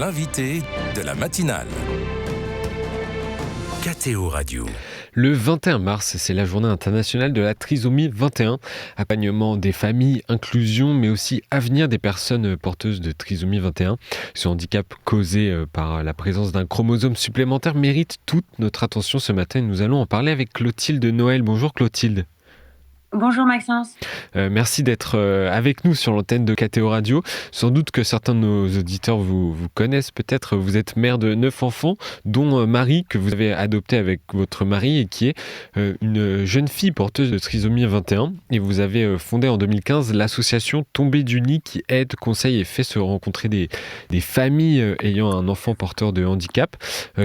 L'invité de la matinale. KTO Radio. Le 21 mars, c'est la journée internationale de la trisomie 21. Accompagnement des familles, inclusion, mais aussi avenir des personnes porteuses de trisomie 21. Ce handicap causé par la présence d'un chromosome supplémentaire mérite toute notre attention ce matin. Nous allons en parler avec Clotilde Noël. Bonjour Clotilde. Bonjour Maxence. Merci d'être avec nous sur l'antenne de KTO Radio. Sans doute que certains de nos auditeurs vous connaissent peut-être. Vous êtes mère de 9 enfants, dont Marie, que vous avez adoptée avec votre mari et qui est une jeune fille porteuse de trisomie 21. Et vous avez fondé en 2015 l'association Tombée du Nid qui aide, conseille et fait se rencontrer des familles ayant un enfant porteur de handicap.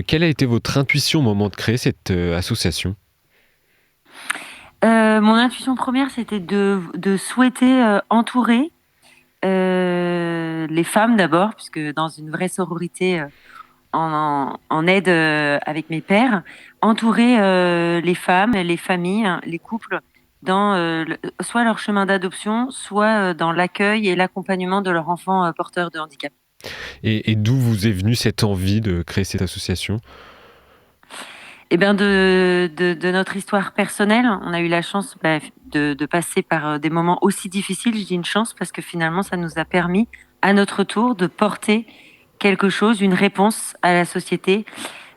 Quelle a été votre intuition au moment de créer cette association ? Mon intuition première, c'était de souhaiter entourer les femmes d'abord, puisque dans une vraie sororité en aide avec mes pères, entourer les femmes, les familles, les couples dans soit leur chemin d'adoption, soit dans l'accueil et l'accompagnement de leur enfant porteur de handicap. Et d'où vous est venue cette envie de créer cette association ? Eh bien, de notre histoire personnelle, on a eu la chance de passer par des moments aussi difficiles. Je dis une chance parce que finalement, ça nous a permis, à notre tour, de porter quelque chose, une réponse à la société,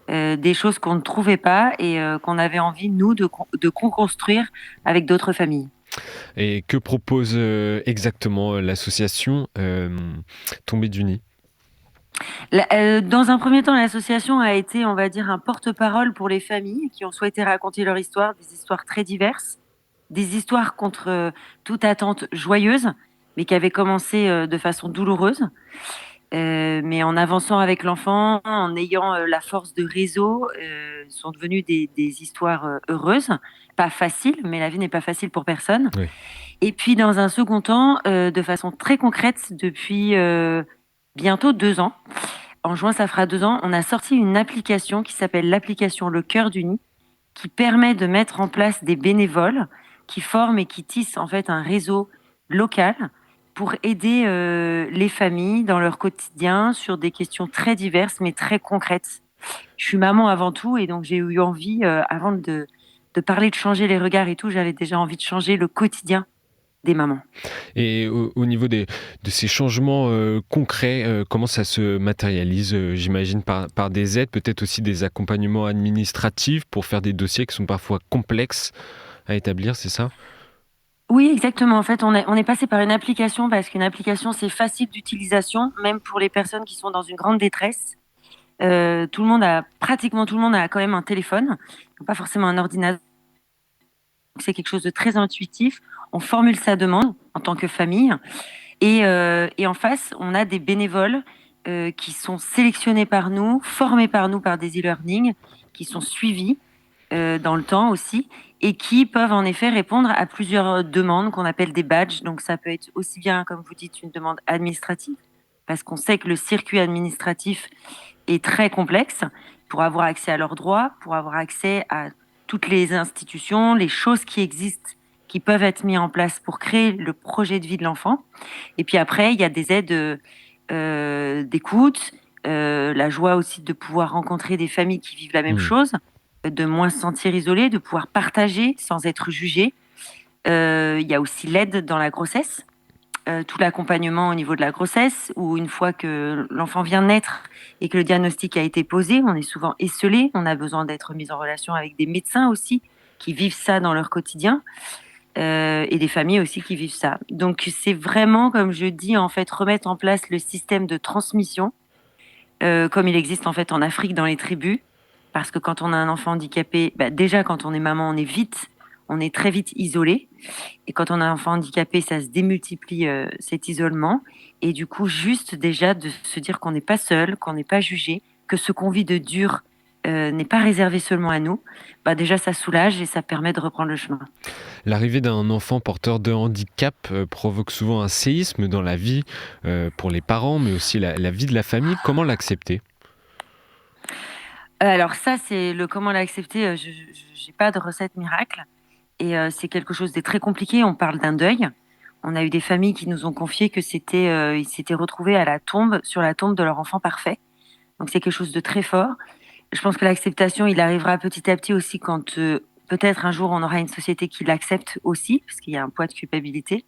des choses qu'on ne trouvait pas et qu'on avait envie, nous, de co-construire avec d'autres familles. Et que propose exactement l'association Tombée du Nid ? Dans un premier temps, l'association a été, on va dire, un porte-parole pour les familles qui ont souhaité raconter leur histoire, des histoires très diverses, des histoires contre toute attente joyeuse, mais qui avaient commencé de façon douloureuse. Mais en avançant avec l'enfant, en ayant la force de réseau, sont devenues des histoires heureuses. Pas faciles, mais la vie n'est pas facile pour personne. Oui. Et puis, dans un second temps, de façon très concrète, depuis bientôt 2 ans, en juin, ça fera 2 ans, on a sorti une application qui s'appelle l'application Le Cœur du Nid, qui permet de mettre en place des bénévoles qui forment et qui tissent en fait un réseau local pour aider les familles dans leur quotidien sur des questions très diverses mais très concrètes. Je suis maman avant tout et donc j'ai eu envie, avant de parler de changer les regards et tout, j'avais déjà envie de changer le quotidien des mamans. Et au niveau de ces changements concrets, comment ça se matérialise ? J'imagine par des aides, peut-être aussi des accompagnements administratifs pour faire des dossiers qui sont parfois complexes à établir, c'est ça ? Oui, exactement. En fait, on est passé par une application parce qu'une application, c'est facile d'utilisation, même pour les personnes qui sont dans une grande détresse. Pratiquement tout le monde a quand même un téléphone, pas forcément un ordinateur. C'est quelque chose de très intuitif. On formule sa demande en tant que famille. Et en face, on a des bénévoles qui sont sélectionnés par nous, formés par nous par des e-learning, qui sont suivis dans le temps aussi, et qui peuvent en effet répondre à plusieurs demandes qu'on appelle des badges. Donc ça peut être aussi bien, comme vous dites, une demande administrative, parce qu'on sait que le circuit administratif est très complexe pour avoir accès à leurs droits, pour avoir accès à toutes les institutions, les choses qui existent, qui peuvent être mises en place pour créer le projet de vie de l'enfant. Et puis après, il y a des aides d'écoute, la joie aussi de pouvoir rencontrer des familles qui vivent la même chose, de moins se sentir isolé, de pouvoir partager sans être jugé. Il y a aussi l'aide dans la grossesse, tout l'accompagnement au niveau de la grossesse, où une fois que l'enfant vient naître et que le diagnostic a été posé, on est souvent esseulé, on a besoin d'être mis en relation avec des médecins aussi qui vivent ça dans leur quotidien, et des familles aussi qui vivent ça. Donc c'est vraiment, comme je dis, en fait, remettre en place le système de transmission, comme il existe en fait en Afrique dans les tribus, parce que quand on a un enfant handicapé, déjà quand on est maman, on est très vite isolé. Et quand on a un enfant handicapé, ça se démultiplie cet isolement. Et du coup, juste déjà de se dire qu'on n'est pas seul, qu'on n'est pas jugé, que ce qu'on vit de dur n'est pas réservé seulement à nous, déjà ça soulage et ça permet de reprendre le chemin. L'arrivée d'un enfant porteur de handicap provoque souvent un séisme dans la vie pour les parents, mais aussi la vie de la famille. Comment l'accepter ? Alors ça, c'est le comment l'accepter. Je n'ai pas de recette miracle. Et c'est quelque chose de très compliqué. On parle d'un deuil. On a eu des familles qui nous ont confié que ils s'étaient retrouvés sur la tombe de leur enfant parfait. Donc c'est quelque chose de très fort. Je pense que l'acceptation, il arrivera petit à petit aussi quand peut-être un jour on aura une société qui l'accepte aussi, parce qu'il y a un poids de culpabilité.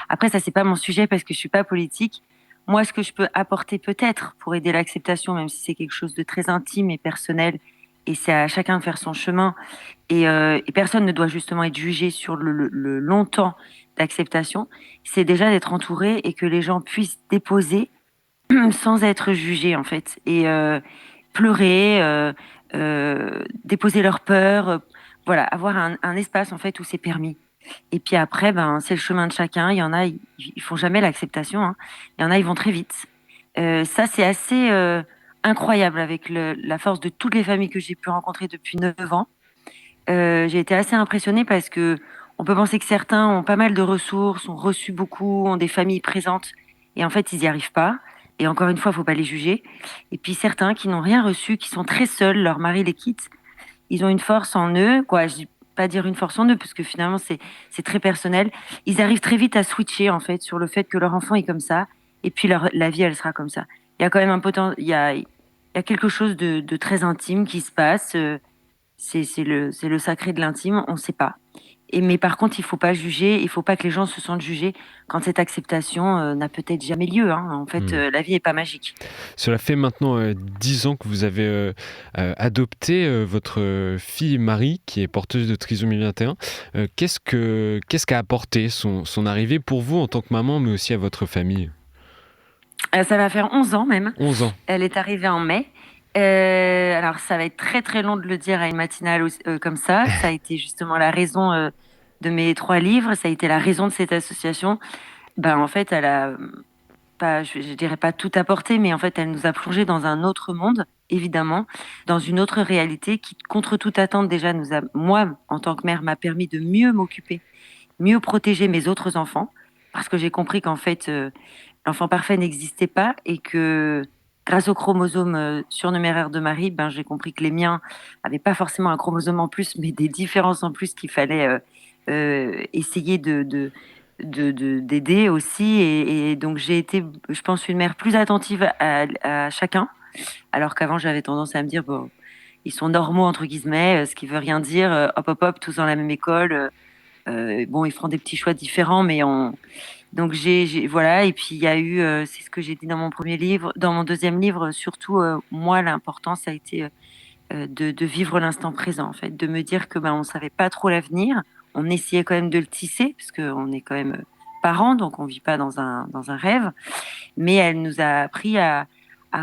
Après, ça, c'est pas mon sujet parce que je suis pas politique. Moi, ce que je peux apporter peut-être pour aider l'acceptation, même si c'est quelque chose de très intime et personnel, et c'est à chacun de faire son chemin, et personne ne doit justement être jugé sur le long temps d'acceptation, c'est déjà d'être entouré et que les gens puissent déposer sans être jugés en fait, et pleurer, déposer leurs peurs, voilà, avoir un espace en fait où c'est permis. Et puis après, ben, c'est le chemin de chacun. Il y en a, ils font jamais l'acceptation, hein. Il y en a, ils vont très vite. Ça, c'est assez incroyable avec la force de toutes les familles que j'ai pu rencontrer depuis 9 ans. J'ai été assez impressionnée parce que on peut penser que certains ont pas mal de ressources, ont reçu beaucoup, ont des familles présentes, et en fait, ils n'y arrivent pas. Et encore une fois, faut pas les juger. Et puis certains qui n'ont rien reçu, qui sont très seuls, leur mari les quitte, ils ont une force en eux, quoi. Je dis pas dire une force en eux, parce que finalement, c'est très personnel. Ils arrivent très vite à switcher, en fait, sur le fait que leur enfant est comme ça, et puis la vie, elle sera comme ça. Il y a quand même un potentiel, il y a quelque chose de très intime qui se passe. C'est le sacré de l'intime, on ne sait pas. Mais par contre, il faut pas juger, il faut pas que les gens se sentent jugés quand cette acceptation n'a peut-être jamais lieu, hein. En fait, la vie est pas magique. Cela fait maintenant 10 ans que vous avez adopté votre fille Marie, qui est porteuse de trisomie 21. Qu'est-ce qu'a apporté son arrivée pour vous en tant que maman, mais aussi à votre famille? Ça va faire 11 ans même. 11 ans. Elle est arrivée en mai. Alors, ça va être très très long de le dire à une matinale comme ça. Ça a été justement la raison de mes 3 livres. Ça a été la raison de cette association. Ben, en fait, elle a pas, je dirais pas tout apporté, mais en fait, elle nous a plongé dans un autre monde, évidemment, dans une autre réalité qui, contre toute attente, déjà moi, en tant que mère, m'a permis de mieux m'occuper, mieux protéger mes autres enfants, parce que j'ai compris qu'en fait, l'enfant parfait n'existait pas et que grâce au chromosome surnuméraire de Marie, ben, j'ai compris que les miens n'avaient pas forcément un chromosome en plus, mais des différences en plus qu'il fallait essayer d'aider aussi. Et donc, j'ai été, je pense, une mère plus attentive à chacun, alors qu'avant, j'avais tendance à me dire, bon, ils sont normaux, entre guillemets, ce qui veut rien dire, hop, hop, hop, tous dans la même école. Bon, ils feront des petits choix différents, mais donc voilà. Et puis il y a eu, c'est ce que j'ai dit dans mon premier livre, dans mon deuxième livre, surtout moi, l'important ça a été de vivre l'instant présent, en fait, de me dire que ben on savait pas trop l'avenir, on essayait quand même de le tisser parce qu'on est quand même parents, donc on vit pas dans un rêve, mais elle nous a appris à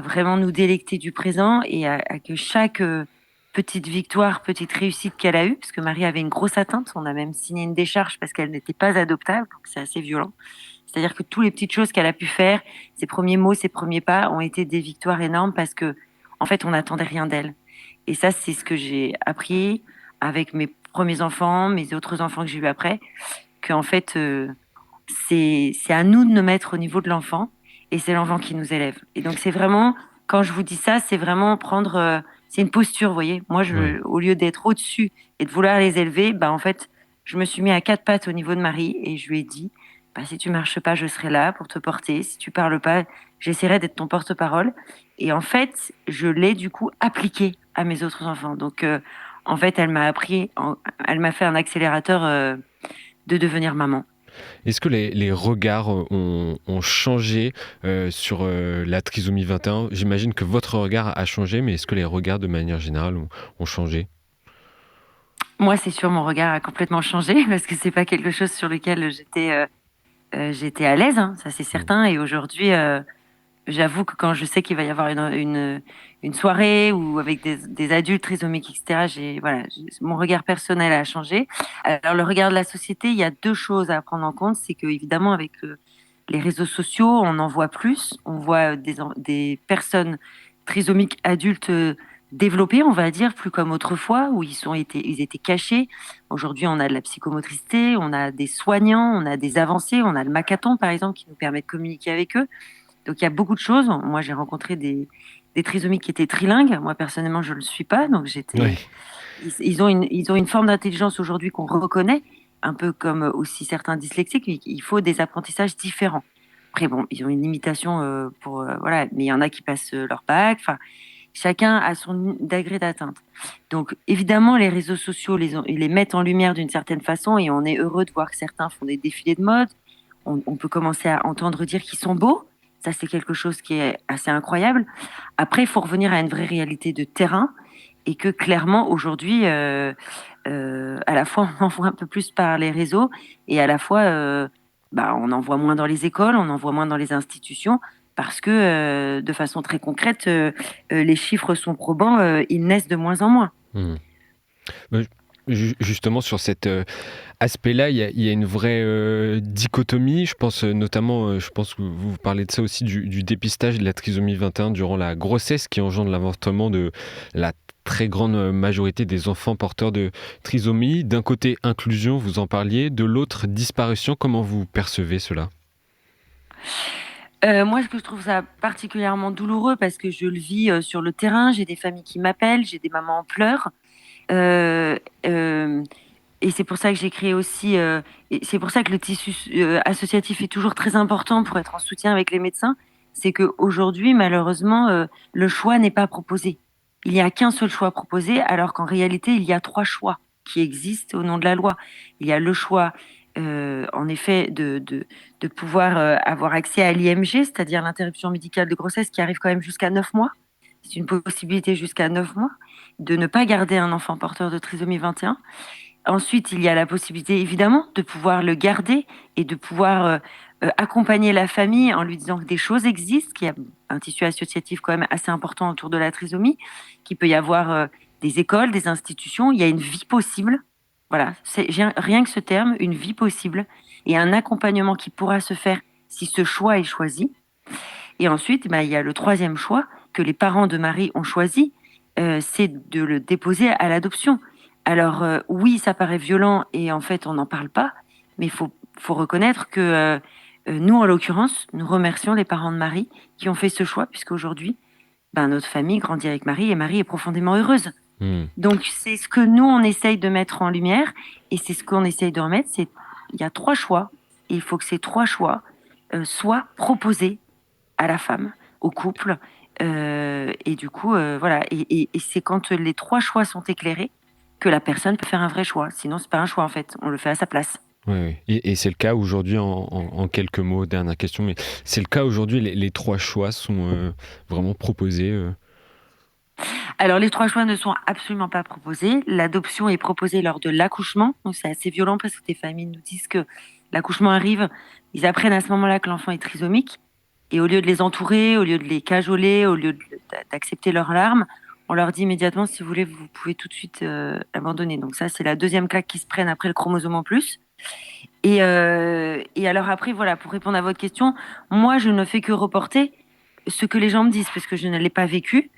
vraiment nous délecter du présent et à que chaque petite victoire, petite réussite qu'elle a eue, parce que Marie avait une grosse atteinte, on a même signé une décharge parce qu'elle n'était pas adoptable, donc c'est assez violent. C'est-à-dire que toutes les petites choses qu'elle a pu faire, ses premiers mots, ses premiers pas, ont été des victoires énormes parce que, en fait, on n'attendait rien d'elle. Et ça, c'est ce que j'ai appris avec mes premiers enfants, mes autres enfants que j'ai eu après, qu'en fait, c'est à nous de nous mettre au niveau de l'enfant et c'est l'enfant qui nous élève. Et donc, c'est vraiment, quand je vous dis ça, c'est vraiment prendre, c'est une posture, vous voyez. Moi, Oui. au lieu d'être au-dessus et de vouloir les élever, bah, en fait, je me suis mis à 4 pattes au niveau de Marie et je lui ai dit, bah, si tu marches pas, je serai là pour te porter. Si tu parles pas, j'essaierai d'être ton porte-parole. Et en fait, je l'ai du coup appliqué à mes autres enfants. Donc, en fait, elle m'a fait un accélérateur de devenir maman. Est-ce que les regards ont changé sur la trisomie 21? J'imagine que votre regard a changé, mais est-ce que les regards de manière générale ont changé? Moi, c'est sûr, mon regard a complètement changé parce que c'est pas quelque chose sur lequel j'étais à l'aise, hein, ça c'est Mm. certain. Et aujourd'hui, j'avoue que quand je sais qu'il va y avoir une soirée ou avec des adultes trisomiques, etc., mon regard personnel a changé. Alors, le regard de la société, il y a 2 choses à prendre en compte. C'est que, évidemment, avec les réseaux sociaux, on en voit plus. On voit des personnes trisomiques adultes développées, on va dire, plus comme autrefois, où ils étaient cachés. Aujourd'hui, on a de la psychomotricité, on a des soignants, on a des avancées, on a le Macathon, par exemple, qui nous permet de communiquer avec eux. Donc il y a beaucoup de choses. Moi, j'ai rencontré des trisomiques qui étaient trilingues. Moi, personnellement, je ne le suis pas. Donc Oui. ils ont une forme d'intelligence aujourd'hui qu'on reconnaît, un peu comme aussi certains dyslexiques. Il faut des apprentissages différents. Après, bon, ils ont une limitation voilà, mais il y en a qui passent leur bac. Enfin, Chacun a son degré d'atteinte. Donc, évidemment, les réseaux sociaux les mettent en lumière d'une certaine façon et on est heureux de voir que certains font des défilés de mode. On peut commencer à entendre dire qu'ils sont beaux. Ça, c'est quelque chose qui est assez incroyable. Après, il faut revenir à une vraie réalité de terrain et que clairement, aujourd'hui, à la fois, on en voit un peu plus par les réseaux et à la fois, on en voit moins dans les écoles, on en voit moins dans les institutions parce que, de façon très concrète, les chiffres sont probants, ils naissent de moins en moins. Mmh. Justement, sur cet aspect-là, il y a une vraie dichotomie. Je pense notamment, je pense que vous parlez de ça aussi, du dépistage de la trisomie 21 durant la grossesse qui engendre l'avortement de la très grande majorité des enfants porteurs de trisomie. D'un côté, inclusion, vous en parliez. De l'autre, disparition. Comment vous percevez cela ? Moi, je trouve ça particulièrement douloureux parce que je le vis sur le terrain. J'ai des familles qui m'appellent, j'ai des mamans en pleurs. Euh, euh, et c'est pour ça que j'ai créé aussi, et c'est pour ça que le tissu associatif est toujours très important pour être en soutien avec les médecins. C'est qu'aujourd'hui, malheureusement, le choix n'est pas proposé. Il n'y a qu'un seul choix proposé, alors qu'en réalité, il y a 3 choix qui existent au nom de la loi. Il y a le choix, en effet, de pouvoir avoir accès à l'IMG, c'est-à-dire l'interruption médicale de grossesse qui arrive quand même jusqu'à 9 mois. C'est une possibilité jusqu'à 9 mois de ne pas garder un enfant porteur de trisomie 21. Ensuite, il y a la possibilité, évidemment, de pouvoir le garder et de pouvoir accompagner la famille en lui disant que des choses existent, qu'il y a un tissu associatif quand même assez important autour de la trisomie, qu'il peut y avoir des écoles, des institutions, il y a une vie possible. Voilà, rien que ce terme, une vie possible, et un accompagnement qui pourra se faire si ce choix est choisi. Et ensuite, il y a le 3e choix que les parents de Marie ont choisi, c'est de le déposer à l'adoption. Alors oui, ça paraît violent et en fait on n'en parle pas, mais il faut reconnaître que nous, en l'occurrence, nous remercions les parents de Marie qui ont fait ce choix, puisqu'aujourd'hui, notre famille grandit avec Marie et Marie est profondément heureuse. Donc c'est ce que nous, on essaye de mettre en lumière et c'est ce qu'on essaye de remettre. Il y a 3 choix et il faut que ces 3 choix soient proposés à la femme, au couple. Et du coup, voilà. Et c'est quand les 3 choix sont éclairés que la personne peut faire un vrai choix. Sinon, c'est pas un choix, en fait. On le fait à sa place. Oui. Et c'est le cas aujourd'hui, en quelques mots, dernière question, mais c'est le cas aujourd'hui, les 3 choix sont vraiment proposés Alors, les 3 choix ne sont absolument pas proposés. L'adoption est proposée lors de l'accouchement. Donc, c'est assez violent parce que des familles nous disent que l'accouchement arrive, ils apprennent à ce moment-là que l'enfant est trisomique. Et au lieu de les entourer, au lieu de les cajoler, au lieu d'accepter leurs larmes, on leur dit immédiatement, si vous voulez, vous pouvez tout de suite abandonner. Donc ça, c'est la 2e claque qui se prennent après le chromosome en plus. Et alors après, voilà, pour répondre à votre question, moi, je ne fais que reporter ce que les gens me disent, parce que je ne l'ai pas vécu.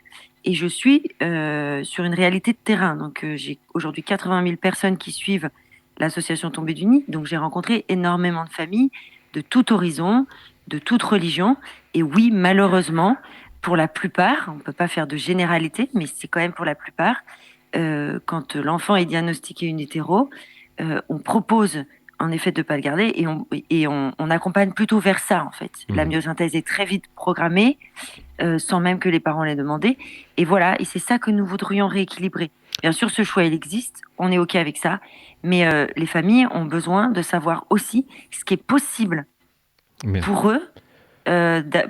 Et je suis sur une réalité de terrain. Donc j'ai aujourd'hui 80 000 personnes qui suivent l'association Tombée du Nid. Donc j'ai rencontré énormément de familles de tout horizon, de toute religion. Et oui, malheureusement, pour la plupart, on ne peut pas faire de généralité, mais c'est quand même pour la plupart, quand l'enfant est diagnostiqué une hétéro, on propose en effet de ne pas le garder et on accompagne plutôt vers ça en fait. La myosynthèse est très vite programmée, sans même que les parents l'aient demandé. Et voilà, et c'est ça que nous voudrions rééquilibrer. Bien sûr, ce choix, il existe, on est OK avec ça, mais les familles ont besoin de savoir aussi ce qui est possible pour eux,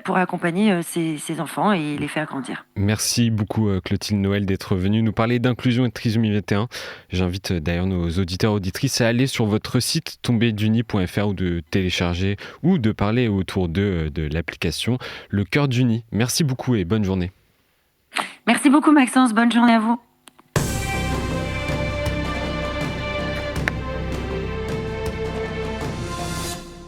pour accompagner ces enfants et les faire grandir. Merci beaucoup Clotilde Noël d'être venue nous parler d'inclusion et de trisomie 21. J'invite d'ailleurs nos auditeurs et auditrices à aller sur votre site tombeduni.fr ou de télécharger ou de parler autour de l'application Le Cœur du Nid. Merci beaucoup et bonne journée. Merci beaucoup Maxence, bonne journée à vous.